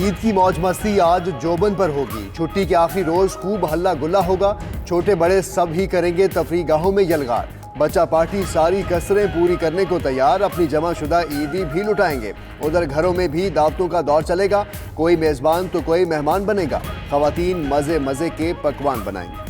ईद की मौज मस्ती आज जोबन पर होगी। छुट्टी के आखिरी रोज खूब हल्ला गुल्ला होगा। छोटे बड़े सब ही करेंगे तफरी गाहों में यलगार। बच्चा पार्टी सारी कसरें पूरी करने को तैयार, अपनी जमाशुदा ईदी भी लुटाएंगे। उधर घरों में भी दावतों का दौर चलेगा। कोई मेजबान तो कोई मेहमान बनेगा। खवातीन मजे मजे के पकवान बनाएंगे।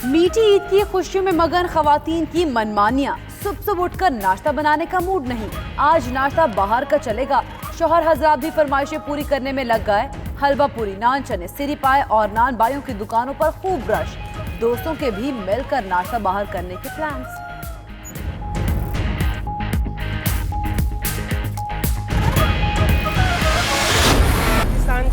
मीठी ईद की खुशियों में मगन खवातीन की मनमानियां। सुबह उठकर नाश्ता बनाने का मूड नहीं, आज नाश्ता बाहर का चलेगा। शौहर हजरात भी फरमाइशें पूरी करने में लग गए। हलवा पूरी, नान चने, सिरी पाए और नान बाइयों की दुकानों पर खूब रश। दोस्तों के भी मिलकर नाश्ता बाहर करने के प्लान्स।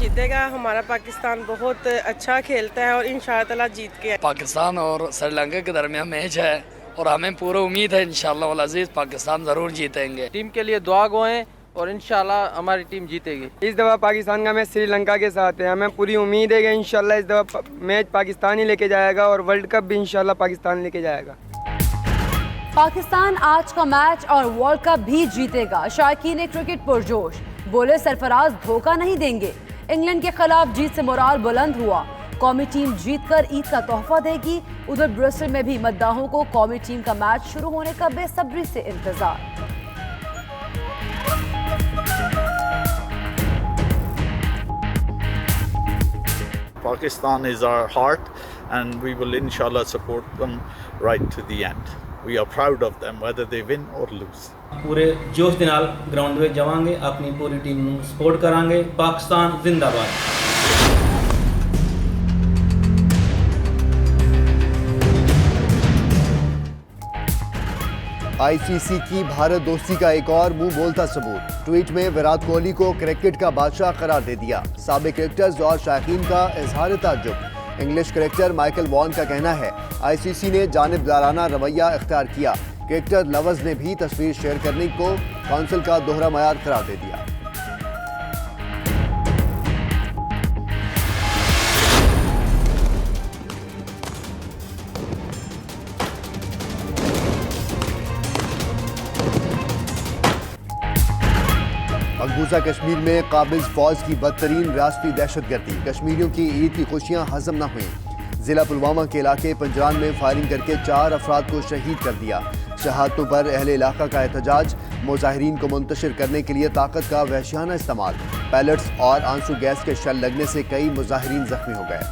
जीतेगा। हमारा पाकिस्तान बहुत अच्छा खेलता है और इंशाअल्लाह ताला जीत के। पाकिस्तान और श्रीलंका के दरमियान मैच है और हमें पूरा उम्मीद है इंशाअल्लाह वल अज़ीज़ पाकिस्तान ज़रूर जीतेंगे। टीम के लिए दुआ गोएं और इंशाअल्लाह हमारी टीम जीतेगी। इस दफ़ा पाकिस्तान का मैच श्रीलंका के साथ है। हमें पूरी उम्मीद है कि इंशाअल्लाह इस दफ़ा मैच पाकिस्तान ही लेके जाएगा और वर्ल्ड कप भी इंशाअल्लाह पाकिस्तान लेके जाएगा। पाकिस्तान आज का मैच और वर्ल्ड कप भी जीतेगा। शायकीन क्रिकेट पुरजोश, बोले सरफराज धोखा नहीं देंगे। इंग्लैंड के खिलाफ जीत से मोराल बुलंद हुआ। कौमी टीम जीतकर ईद का तोहफा देगी। उधर ब्रिस्टल में भी मद्दाहों को कौमी टीम का मैच शुरू होने का बेसब्री से इंतजार। Pakistan is our heart and we will inshallah support them right to the end. We are proud of them whether they win or lose. पूरे जोश दे नाल ग्राउंड में जावांगे, अपनी पूरी टीम ਨੂੰ सपोर्ट करांगे। पाकिस्तान जिंदाबाद। आईसीसी की भारत दोस्ती का एक और मुंह बोलता सबूत। ट्वीट में विराट कोहली को क्रिकेट का बादशाह करार दे दिया। साबिक क्रिकेटर्स और शायकीन का इजहार ताज्जुब। इंग्लिश क्रिकेटर माइकल वॉन का कहना है आईसीसी ने जानिबदाराना रवैया इख्तियार किया। क्रिकेटर लवर्स ने भी तस्वीर शेयर करने को काउंसिल का दोहरा मयार करार दे दिया। मकबूजा कश्मीर में काबिज फौज की बदतरीन रियासती दहशतगर्दी। कश्मीरियों की ईद की खुशियां हजम न हुई। जिला पुलवामा के इलाके पंजरान में फायरिंग करके 4 अफराद को शहीद कर दिया। शहादतों पर अहले इलाका का एहतजाज। मुजाहिरीन को मुंतशिर करने के लिए ताकत का वहशियाना इस्तेमाल। पैलेट्स और आंसू गैस के शल लगने से कई मुजाहिरीन जख्मी हो गए।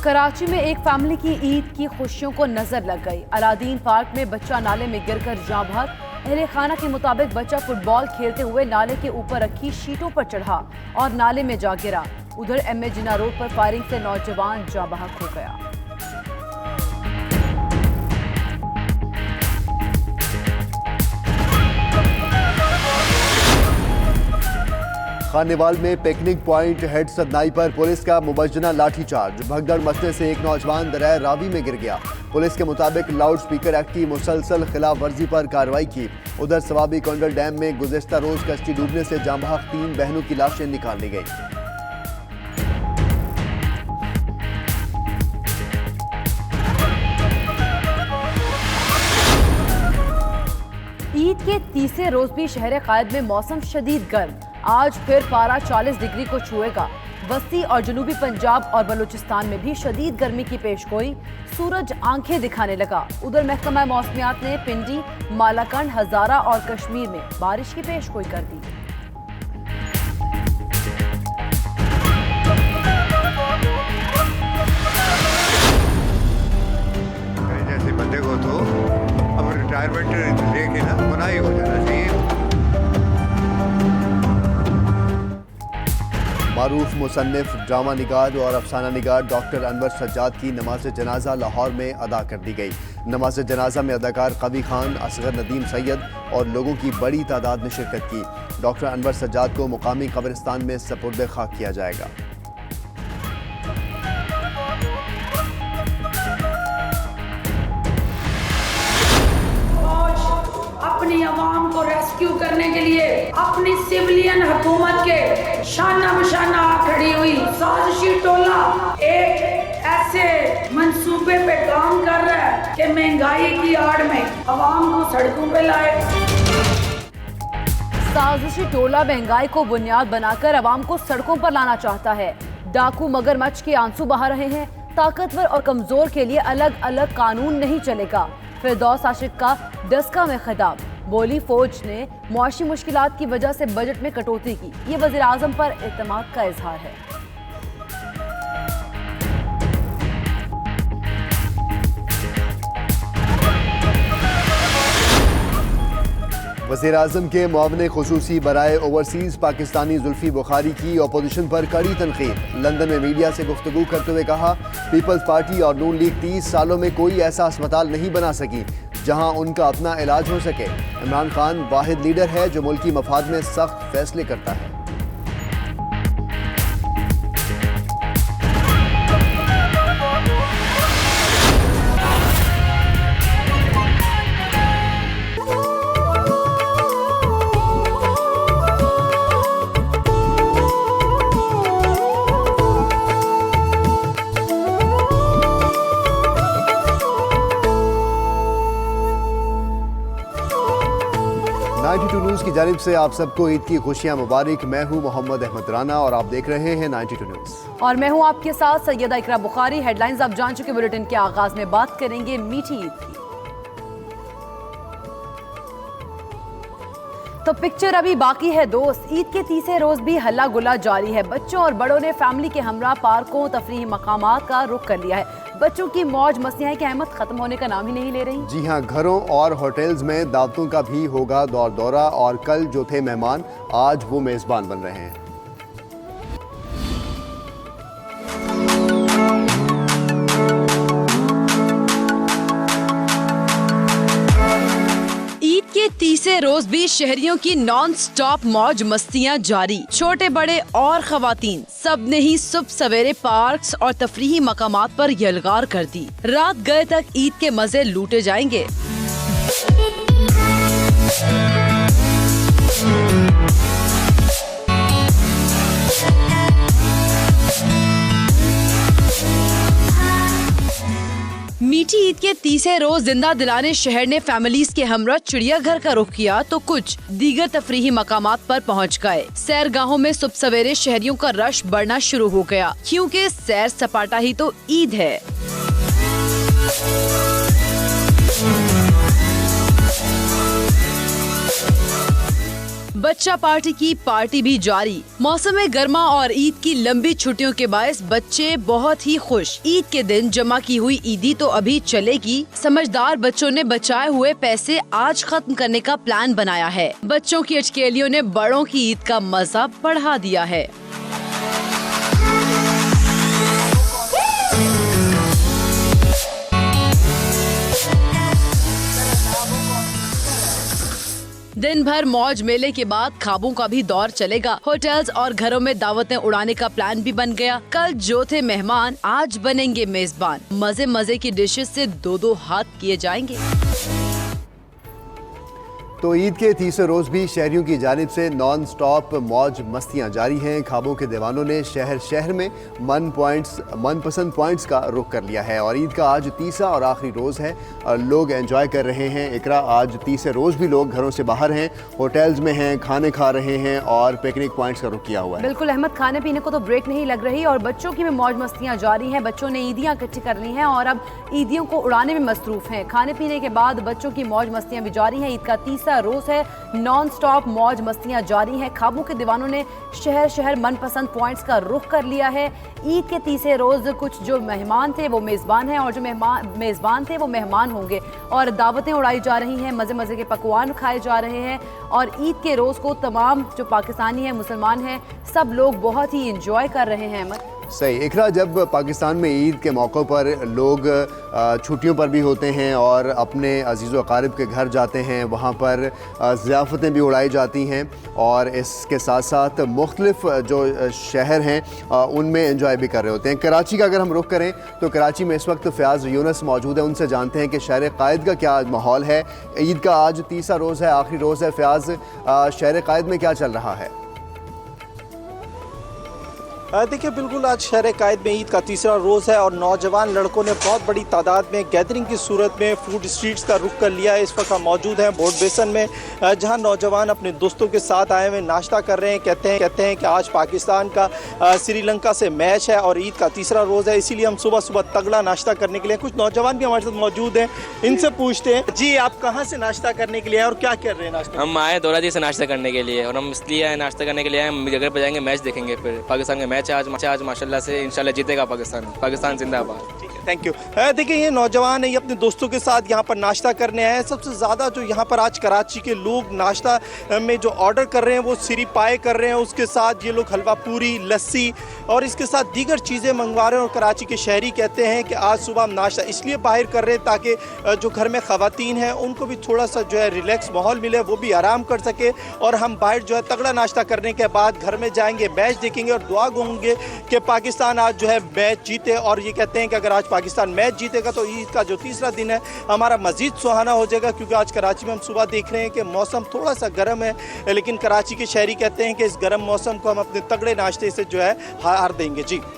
कराची में एक फैमिली की ईद की खुशियों को नजर लग गई। अलादीन पार्क में बच्चा नाले में गिरकर जाँ बहक। अहले खाना के मुताबिक बच्चा फुटबॉल खेलते हुए नाले के ऊपर रखी शीटों पर चढ़ा और नाले में जा गिरा। उधर एमए जिन्ना रोड पर फायरिंग से नौजवान जाँ बहक हो गया। खानेवाल में पिकनिक पॉइंट हेड सदनाई पर पुलिस का मुबज्जना लाठीचार्ज। भगदड़ मचने से एक नौजवान दरिया रावी में गिर गया। पुलिस के मुताबिक लाउड स्पीकर एक्ट की मुसलसल खिलाफ वर्जी पर कार्रवाई की। उधर सवाबी कोंडल डैम में गुज़िश्ता रोज कश्ती डूबने से जाँ बहक 3 बहनों की लाशें निकाल ली गई। ईद के तीसरे रोज भी शहर कायद में मौसम शदीद गर्म। आज फिर पारा 40 डिग्री को छुएगा। वस्ती और जनूबी पंजाब और बलूचिस्तान में भी शदीद गर्मी की पेशगोई। सूरज आंखें दिखाने लगा। उधर महकमा मौसमियात ने पिंडी, मालाकंड, हजारा और कश्मीर में बारिश की पेशगोई कर दी। जैसे बंदे को तो अब रिटायरमेंट लेके ना मनाही हो जाना चाहिए। मारूफ मुसन्निफ, ड्रामा निगार और अफसाना निगार डॉक्टर अनवर सज्जाद की नमाज जनाजा लाहौर में अदा कर दी गई। नमाज जनाजा में अदाकार कवी खान, असगर नदीम सैयद और लोगों की बड़ी तादाद ने शिरकत की। डॉक्टर अनवर सज्जाद को मुकामी कब्रिस्तान में सपुर्द खाक किया जाएगा। अपनी आवाम को रेस्क्यू कर करने के लिए अपनी सिविलियन हुकूमत के शाना बशाना खड़ी हुई साजिशी टोला एक ऐसे मंसूबे पे काम कर रहा है कि महंगाई की आड़ में अवाम को सड़कों पे लाए। साजिशी टोला महंगाई को बुनियाद बनाकर अवाम को सड़कों पर लाना चाहता है। डाकू मगरमच्छ के आंसू बहा रहे हैं। ताकतवर और कमजोर के लिए अलग अलग कानून नहीं चलेगा। फिरदौस आशिक का डस्का में खिताब। बोली फौज ने मुआशी मुश्किलात की वजह से बजट में कटौती की। ये वज़ीर आज़म पर एतमाद का इजहार है। वज़ीर आज़म के मुआविन ख़ुसूसी बराए ओवरसीज़ पाकिस्तानी जुल्फ़ी बुखारी की अपोजिशन पर कड़ी तनक़ीद। लंदन में मीडिया से गुफ्तगू करते हुए कहा, पीपल्स पार्टी और नून लीग 30 सालों में कोई ऐसा अस्पताल नहीं बना सकी जहां उनका अपना इलाज हो सके। इमरान खान वाहिद लीडर है जो मुल्की मफाद में सख्त फैसले करता है। न्यूज़ की जानिब से आप सबको ईद की खुशियां मुबारक। मैं हूं मोहम्मद अहमद राना और आप देख रहे हैं 92 न्यूज़। और मैं हूं आपके साथ सैयदा इकरा बुखारी। हेडलाइंस आप जान चुके। बुलेटिन के आगाज में बात करेंगे मीठी ईद की। तो पिक्चर अभी बाकी है दोस्त। ईद के तीसरे रोज भी हल्ला गुल्ला जारी है। बच्चों और बड़ों ने फैमिली के हमरा पार्कों तफरीही मकामात का रुख कर लिया है। बच्चों की मौज मस्तियां की अहमत खत्म होने का नाम ही नहीं ले रही। जी हां, घरों और होटल्स में दावतों का भी होगा दौर दौरा और कल जो थे मेहमान आज वो मेजबान बन रहे हैं। के तीसरे रोज भी शहरियों की नॉन स्टॉप मौज मस्तियां जारी। छोटे बड़े और खवातीन सब ने ही सुबह सवेरे पार्क्स और तफरीही मकामात पर यलगार कर दी। रात गए तक ईद के मजे लूटे जाएंगे। मीठी ईद के तीसरे रोज जिंदा दिलाने शहर ने फैमिलीज के हमरा चिड़ियाघर का रुख किया तो कुछ दीगर तफरीही मकामात पर पहुंच गए। सैरगाहों में सुबह सवेरे शहरियों का रश बढ़ना शुरू हो गया क्योंकि सैर सपाटा ही तो ईद है। बच्चा पार्टी की पार्टी भी जारी। मौसम गर्मा और ईद की लंबी छुट्टियों के बायस बच्चे बहुत ही खुश। ईद के दिन जमा की हुई ईदी तो अभी चलेगी। समझदार बच्चों ने बचाए हुए पैसे आज खत्म करने का प्लान बनाया है। बच्चों की अचकेलियों ने बड़ों की ईद का मजा बढ़ा दिया है। दिन भर मौज मेले के बाद ख्वाबों का भी दौर चलेगा। होटल्स और घरों में दावतें उड़ाने का प्लान भी बन गया। कल जो थे मेहमान आज बनेंगे मेजबान। मजे मजे की डिशेस से दो दो हाथ किए जाएंगे। तो ईद के तीसरे रोज भी शहरियों की जानिब से नॉन स्टॉप मौज मस्तियां जारी हैं। ख्वाबों के दीवानों ने शहर शहर में मनपसंद पॉइंट्स का रुख कर लिया है और ईद का आज तीसरा और आखिरी रोज है और लोग एंजॉय कर रहे हैं। इकरा, आज तीसरे रोज भी लोग घरों से बाहर हैं, होटल्स में हैं, खाने खा रहे हैं और पिकनिक पॉइंट्स का रुख किया हुआ है। बिल्कुल अहमद, खाने पीने को तो ब्रेक नहीं लग रही और बच्चों की भी मौज मस्तियां जारी हैं। बच्चों ने ईदियां इकट्ठी कर ली हैं और अब ईदियों को उड़ाने में मसरूफ हैं। खाने पीने के बाद बच्चों की मौज मस्तियां भी जारी हैं। ईद का तीसरा रोज है, नॉन स्टॉप मौज मस्तियां जारी हैं। ख्वाबों के दीवानों ने शहर शहर मनपसंद पॉइंट्स का रुख कर लिया है। ईद के तीसरे रोज कुछ जो मेहमान थे वो मेजबान हैं और जो मेजबान थे वो मेहमान होंगे और दावतें उड़ाई जा रही हैं। मजे मजे के पकवान खाए जा रहे हैं और ईद के रोज को तमाम जो पाकिस्तानी हैं, मुसलमान हैं, सब लोग बहुत ही इंजॉय कर रहे हैं। सही। इकरा, जब पाकिस्तान में ईद के मौक़ों पर लोग छुट्टियों पर भी होते हैं और अपने अजीज़ व अक़ारिब के घर जाते हैं, वहाँ पर ज़ियाफ़तें भी उड़ाई जाती हैं और इसके साथ साथ मुख्तलिफ़ जो शहर हैं उनमें एंजॉय भी कर रहे होते हैं। कराची का अगर हम रुख करें तो कराची में इस वक्त फ़याज़ यूनुस मौजूद है, उनसे जानते हैं कि शहर कायद का क्या माहौल है। ईद का आज तीसरा रोज़ है, आखिरी रोज़ है। फ़याज़, शहर कायद में क्या चल रहा है? देखिए, बिल्कुल आज शहर कायद में ईद का तीसरा रोज़ है और नौजवान लड़कों ने बहुत बड़ी तादाद में गैदरिंग की सूरत में फूड स्ट्रीट्स का रुख कर लिया है। इस वक्त हम मौजूद हैं बोर्ड बेसन में, जहां नौजवान अपने दोस्तों के साथ आए हुए नाश्ता कर रहे हैं। कहते हैं कि आज पाकिस्तान का श्रीलंका से मैच है और ईद का तीसरा रोज़ है, इसीलिए हम सुबह सुबह तगड़ा नाश्ता करने के लिए। कुछ नौजवान भी हमारे साथ मौजूद हैं, इनसे पूछते हैं। जी, आप कहाँ से नाश्ता करने के लिए आए और क्या कर रहे हैं नाश्ता? हम आए दौराजी से नाश्ता करने के लिए, और हम इसलिए आए नाश्ता करने के लिए आए, हम जगह पर जाएंगे, मैच देखेंगे। फिर पाकिस्तान का मैच आज माशाल्लाह से इंशाल्लाह जीतेगा पाकिस्तान जिंदाबाद। Thank you. देखिए, ये नौजवान है, ये अपने दोस्तों के साथ यहाँ पर नाश्ता करने आए हैं। सबसे ज़्यादा जो यहाँ पर आज कराची के लोग नाश्ता में जो ऑर्डर कर रहे हैं वो सिरी पाए कर रहे हैं, उसके साथ ये लोग हलवा पूरी, लस्सी और इसके साथ दीगर चीज़ें मंगवा रहे हैं। और कराची के शहरी कहते हैं कि आज सुबह हम नाश्ता इसलिए बाहर कर रहे हैं ताकि जो घर में ख़वातीन हैं उनको भी थोड़ा सा जो है रिलैक्स माहौल मिले, वो भी आराम कर सके। और हम बाहर जो है तगड़ा नाश्ता करने के बाद घर में जाएंगे, मैच देखेंगे और दुआ गूंजेंगे कि पाकिस्तान आज जो है मैच जीते। और ये कहते हैं कि अगर आज पाकिस्तान मैच जीतेगा तो ईद का जो तीसरा दिन है हमारा मज़ीद सुहाना हो जाएगा, क्योंकि आज कराची में हम सुबह देख रहे हैं कि मौसम थोड़ा सा गर्म है, लेकिन कराची के शहरी कहते हैं कि इस गर्म मौसम को हम अपने तगड़े नाश्ते से जो है हार देंगे। जी।